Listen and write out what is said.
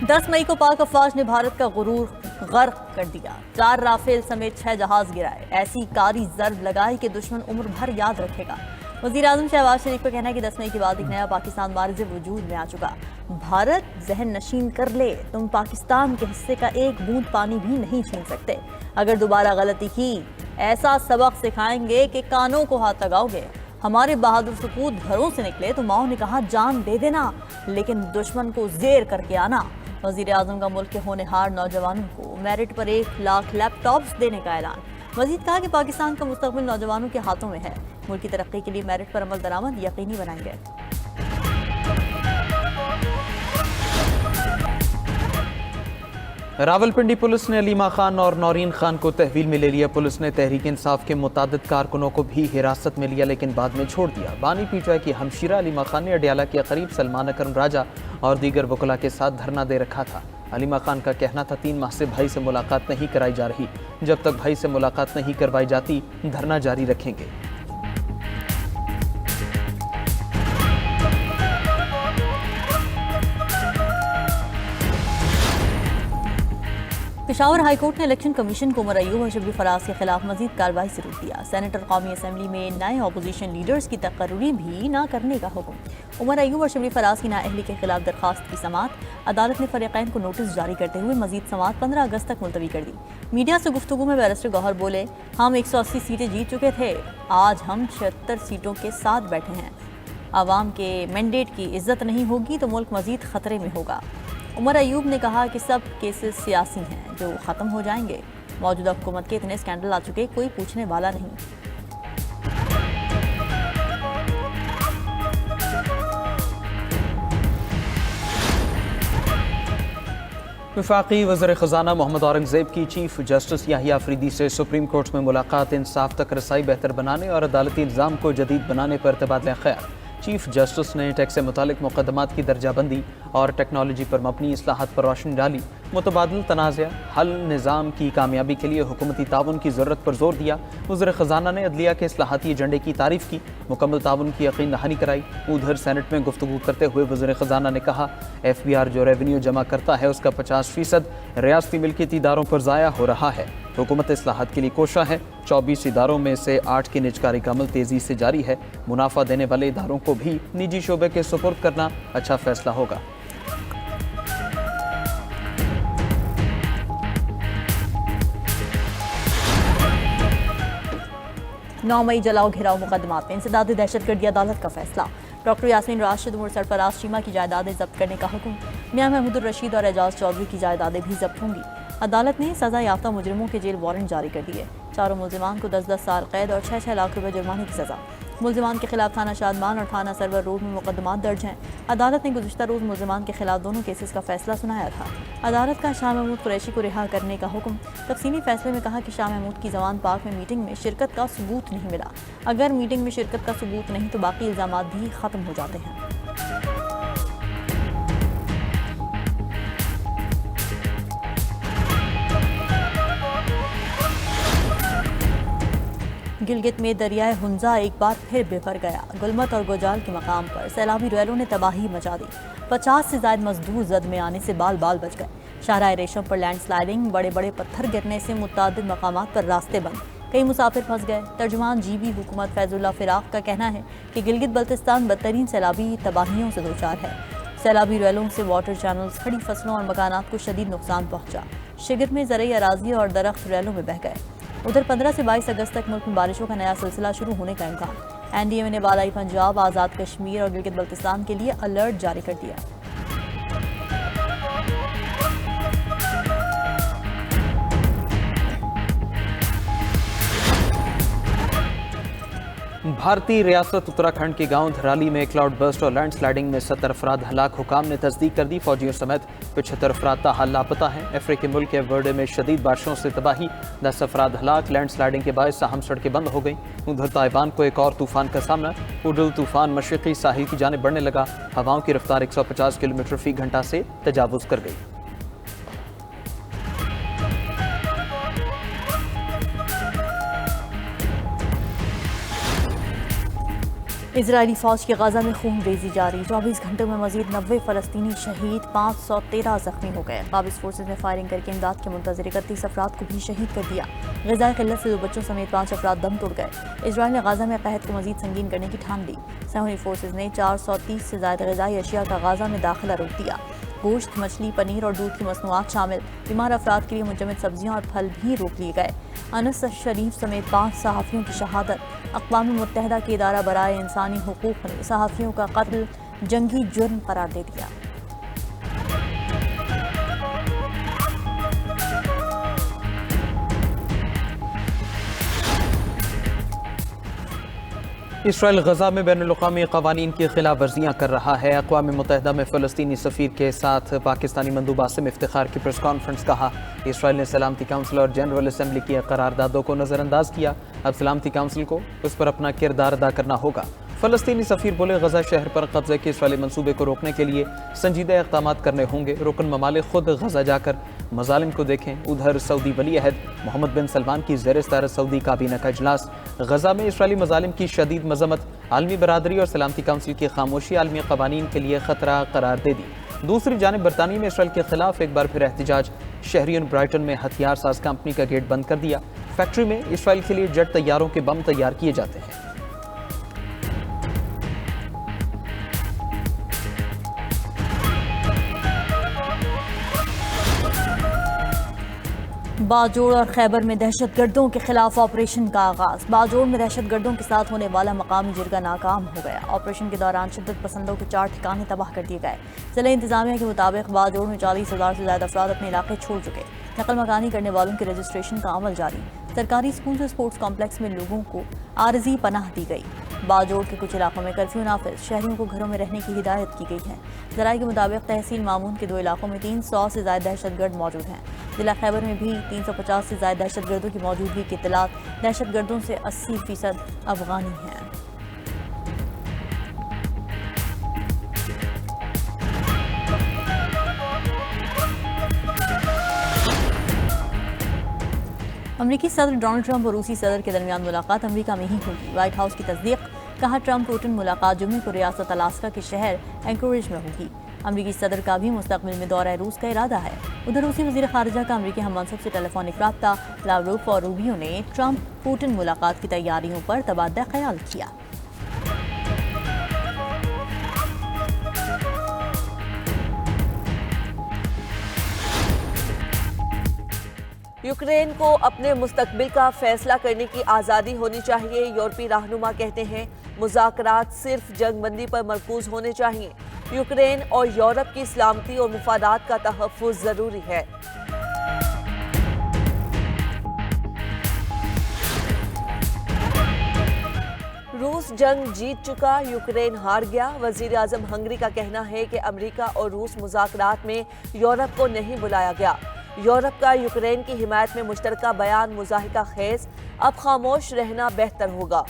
10 मई को पाक अफवाज ने भारत का गुरूर गर्क कर दिया। 4 राफेल समेत 6 जहाज गिराए। ऐसी कारी जर्ब लगाई कि दुश्मन उम्र भर याद रखेगा। वज़ीर-ए-आज़म शहबाज शरीफ का कहना है कि 10 मई के बाद एक नया पाकिस्तान बारिज़ वजूद में आ चुका। भारत जहन नशीन कर ले, तुम पाकिस्तान के हिस्से का एक बूंद पानी भी नहीं छीन सकते। अगर दोबारा गलती की, ऐसा सबक सिखाएंगे कि कानों को हाथ लगाओगे। हमारे बहादुर सपूत घरों से निकले तो माओ ने कहा जान दे देना, लेकिन दुश्मन को जेर करके आना। वज़ीर-ए-आज़म का मुल्क के होनहार नौजवानों को मेरिट पर 1 लाख लैपटॉप्स देने का ऐलान। मज़ीद कहा कि पाकिस्तान का मुस्तक़बिल नौजवानों के हाथों में है। मुल्क की तरक्की के लिए मेरिट पर अमल दरामद यकीनी बनाएंगे। रावलपिंडी पुलिस ने अलीमा खान और नौरीन खान को तहवील में ले लिया। पुलिस ने तहरीक इंसाफ के मुतादिद कारकुनों को भी हिरासत में लिया, लेकिन बाद में छोड़ दिया। बानी पीटीआई की हमशीरा अलीमा खान ने अडियाला के करीब सलमान अकरम राजा और दीगर वकला के साथ धरना दे रखा था। अलीमा खान का कहना था 3 माह से भाई से मुलाकात नहीं कराई जा रही। जब तक भाई से मुलाकात नहीं करवाई जाती, धरना जारी रखेंगे। पेशावर हाई कोर्ट ने इलेक्शन कमीशन को उमर अयूब और शबरी फराज के खिलाफ मजीद कार्रवाई से रोक दिया। सेनेटर कौमी असम्बली में नए अपोजिशन लीडर्स की तकर्री भी न करने का हुक्म। उमर अयूब और शबरी फराज की नाअहली के खिलाफ दरखास्त की समात अदालत ने फरीकैन को नोटिस जारी करते हुए मजीद समात 15 अगस्त तक मुलतवी कर दी। मीडिया से गुफ्तगू में बैरिस्टर गौहर बोले, हम 180 सीटें जीत चुके थे, आज हम 76 सीटों के साथ बैठे हैं। आवाम के मैंडेट की इज्जत नहीं होगी तो मुल्क मजीद खतरे में होगा। उमर अयूब ने कहा कि सब केसेस सियासी हैं जो ख़त्म हो जाएंगे। मौजूदा हुकूमत के इतने स्कैंडल आ चुके, कोई पूछने वाला नहीं। वफाकी वज़ीर ख़ज़ाना मोहम्मद औरंगज़ेब की चीफ जस्टिस याहिया अफरीदी से सुप्रीम कोर्ट में मुलाकात इंसाफ तक रसाई बेहतर बनाने और अदालती निज़ाम को जदीद बनाने पर तबादला ख़याल। चीफ जस्टिस ने टैक्स से मुतालिक मुकदमात की दर्जाबंदी और टेक्नोलॉजी पर मबनी इस्लाहात पर रोशनी डाली। मुतबादिल तनाज़ा हल निज़ाम की कामयाबी के लिए हुकूमती ताउन की ज़रूरत पर जोर दिया। वज़ीर ख़ज़ाना ने अदलिया के इस्लाहाती एजेंडे की तारीफ़ की, मुकम्मल ताउन की यकीन दहानी कराई। उधर सेनेट में गुफ्तगू करते हुए वज़ीर ख़ज़ाना ने कहा, FBR जो रेवेन्यू जमा करता है उसका 50% रियासती मिल्कियती इदारों पर ज़ाया हो रहा है। हुकूमत इस्लाहात के लिए कोशा है। 24 इदारों में से 8 की निजकारी का अमल तेज़ी से जारी है। मुनाफा देने वाले इदारों को भी निजी शोबे के सुपुर्द करना अच्छा फैसला होगा। 9 मई जलाओ घिराओ मुकदमात में इंसदादी दहशतगर्दी अदालत का फैसला। डॉक्टर यासीन राशिद उमर सरफराज शीमा की जायदादें जब्त करने का हुक्म। मियां महमूदुर रशीद और एजाज चौधरी की जायदादें भी जब्त होंगी। अदालत ने सजा याफ्ता मुजरिमों के जेल वारंट जारी कर दिए। चारों मुलजिमान को 10-10 साल कैद और 6-6 लाख रुपए जुर्माने की सजा। मुलजिमान के खिलाफ थाना शादमान और थाना सरवर रोड में मुकदमात दर्ज हैं। अदालत ने गुज़िश्ता रोज़ मुलजिमान के खिलाफ दोनों केसेस का फैसला सुनाया था। अदालत का शाह महमूद कुरैशी को रिहा करने का हुक्म। तफसीली फैसले में कहा कि शाह महमूद की जवान पाक में मीटिंग में शिरकत का सबूत नहीं मिला। अगर मीटिंग में शिरकत का सबूत नहीं तो बाकी इल्ज़ामात भी ख़त्म हो जाते हैं। गिलगित में दरियाए हुंजा एक बार फिर बिखर गया। गुलमत और गोजाल के मकाम पर सैलाबी रैलों ने तबाही मचा दी। 50 से ज्यादा मजदूर जद में आने से बाल बाल बच गए। शाहराह रेशम पर लैंड स्लाइडिंग, बड़े बड़े पत्थर गिरने से मुतादिद मकामात पर रास्ते बंद, कई मुसाफिर फंस गए। तर्जुमान जीबी हुकूमत फैजुल्ला फिराक का कहना है कि गिलगित बल्तिस्तान बदतरीन सैलाबी तबाहियों से दो चार है। सैलाबी रैलों से वाटर चैनल्स, खड़ी फसलों और मकानात को शदीद नुकसान पहुंचा। शिगर में ज़रई अराजी और दरख्त रैलों में बह गए। उधर 15 से 22 अगस्त तक मुल्क में बारिशों का नया सिलसिला शुरू होने का इम्कान। NDMA ने बालाई पंजाब, आज़ाद कश्मीर और गिलगित बल्तिस्तान के लिए अलर्ट जारी कर दिया। भारतीय रियासत उत्तराखंड के गांव धराली में क्लाउड बर्स्ट और लैंड स्लाइडिंग में 70 अफराद हलाक। हुकाम ने तस्दीक कर दी, फौजियों समेत 75 अफराद ताहाल लापता हैं। अफ्रीकी मुल्क के वर्डे में शदीद बारिशों से तबाही, 10 अफराद हलाक। लैंड स्लाइडिंग के बायस अहम सड़कें बंद हो गई। उधर ताइवान को एक और तूफान का सामना। उडुल तूफान मशरकी साहिल की जानिब बढ़ने लगा। हवाओं की रफ्तार 150 किलोमीटर फी घंटा से तजावुज कर गई। اسرائیلی فوج کی غزہ میں خون ریزی جاری 24 گھنٹوں میں مزید 90 فلسطینی شہید 513 زخمی ہو گئے قابض فورسز نے فائرنگ کر کے امداد کے منتظر 31 افراد کو بھی شہید کر دیا غذائی قلت سے 2 بچوں سمیت 5 افراد دم توڑ گئے اسرائیل نے غزہ میں قحط کو مزید سنگین کرنے کی ٹھان لی صہیونی فورسز نے 430 سے زائد غذائی اشیاء کا غزہ میں داخلہ روک دیا گوشت مچھلی پنیر اور دودھ کی مصنوعات شامل بیمار افراد کے لیے منجمد سبزیاں اور پھل بھی روک لیے گئے انس شریف سمیت 5 صحافیوں کی شہادت اقوام متحدہ کے ادارہ برائے انسانی حقوق نے صحافیوں کا قتل جنگی جرم قرار دے دیا اسرائیل غزہ میں بین الاقوامی قوانین کی خلاف ورزیاں کر رہا ہے اقوام متحدہ میں فلسطینی سفیر کے ساتھ پاکستانی مندوب عاصم افتخار کی پریس کانفرنس کہا اسرائیل نے سلامتی کونسل اور جنرل اسمبلی کی قراردادوں کو نظر انداز کیا اب سلامتی کونسل کو اس پر اپنا کردار ادا کرنا ہوگا فلسطینی سفیر بولے غزہ شہر پر قبضے کے اسرائیلی منصوبے کو روکنے کے لیے سنجیدہ اقدامات کرنے ہوں گے رکن ممالک خود غزہ جا کر مظالم کو دیکھیں ادھر سعودی ولی عہد محمد بن سلمان کی زیر صدارت سعودی کابینہ کا اجلاس غزہ میں اسرائیلی مظالم کی شدید مذمت عالمی برادری اور سلامتی کونسل کی خاموشی عالمی قوانین کے لیے خطرہ قرار دے دی دوسری جانب برطانیہ میں اسرائیل کے خلاف ایک بار پھر احتجاج شہریوں نے برائٹن میں ہتھیار ساز کمپنی کا گیٹ بند کر دیا فیکٹری میں اسرائیل کے لیے جیٹ طیاروں کے بم تیار کیے جاتے ہیں باجوڑ اور خیبر میں دہشت گردوں کے خلاف آپریشن کا آغاز باجوڑ میں دہشت گردوں کے ساتھ ہونے والا مقامی جرگہ ناکام ہو گیا آپریشن کے دوران شدت پسندوں کے 4 ٹھکانے تباہ کر دیے گئے ضلع انتظامیہ کے مطابق باجوڑ میں 40,000 سے زیادہ افراد اپنے علاقے چھوڑ چکے نقل مکانی کرنے والوں کے رجسٹریشن کا عمل جاری سرکاری اسکول سے اسپورٹس کمپلیکس میں لوگوں کو عارضی پناہ دی گئی باجوڑ کے کچھ علاقوں میں کرفیو نافذ شہریوں کو گھروں میں رہنے کی ہدایت کی گئی ہے ذرائع کے مطابق تحصیل مامون کے 2 علاقوں میں 300 سے زائد دہشت گرد موجود ہیں ضلع خیبر میں بھی 350 سے زائد دہشت گردوں کی موجودگی کی اطلاعات دہشت گردوں سے 80% افغانی ہیں امریکی صدر ڈونلڈ ٹرمپ اور روسی صدر کے درمیان ملاقات امریکہ میں ہی ہوگی وائٹ ہاؤس کی تصدیق کہا ٹرمپ پوٹن ملاقات جمعے کو ریاست الاسکا کے شہر اینکوریج میں ہوگی امریکی صدر کا بھی مستقبل میں دورہ روس کا ارادہ ہے ادھر روسی وزیر خارجہ کا امریکی ہم منصب سے ٹیلی فونک رابطہ لاوروف اور روبیو نے ٹرمپ پوٹن ملاقات کی تیاریوں پر تبادلہ خیال کیا یوکرین کو اپنے مستقبل کا فیصلہ کرنے کی آزادی ہونی چاہیے یورپی رہنما کہتے ہیں مذاکرات صرف جنگ بندی پر مرکوز ہونے چاہیے یوکرین اور یورپ کی سلامتی اور مفادات کا تحفظ ضروری ہے روس جنگ جیت چکا یوکرین ہار گیا وزیر اعظم ہنگری کا کہنا ہے کہ امریکہ اور روس مذاکرات میں یورپ کو نہیں بلایا گیا یورپ کا یوکرین کی حمایت میں مشترکہ بیان مضحکہ خیز اب خاموش رہنا بہتر ہوگا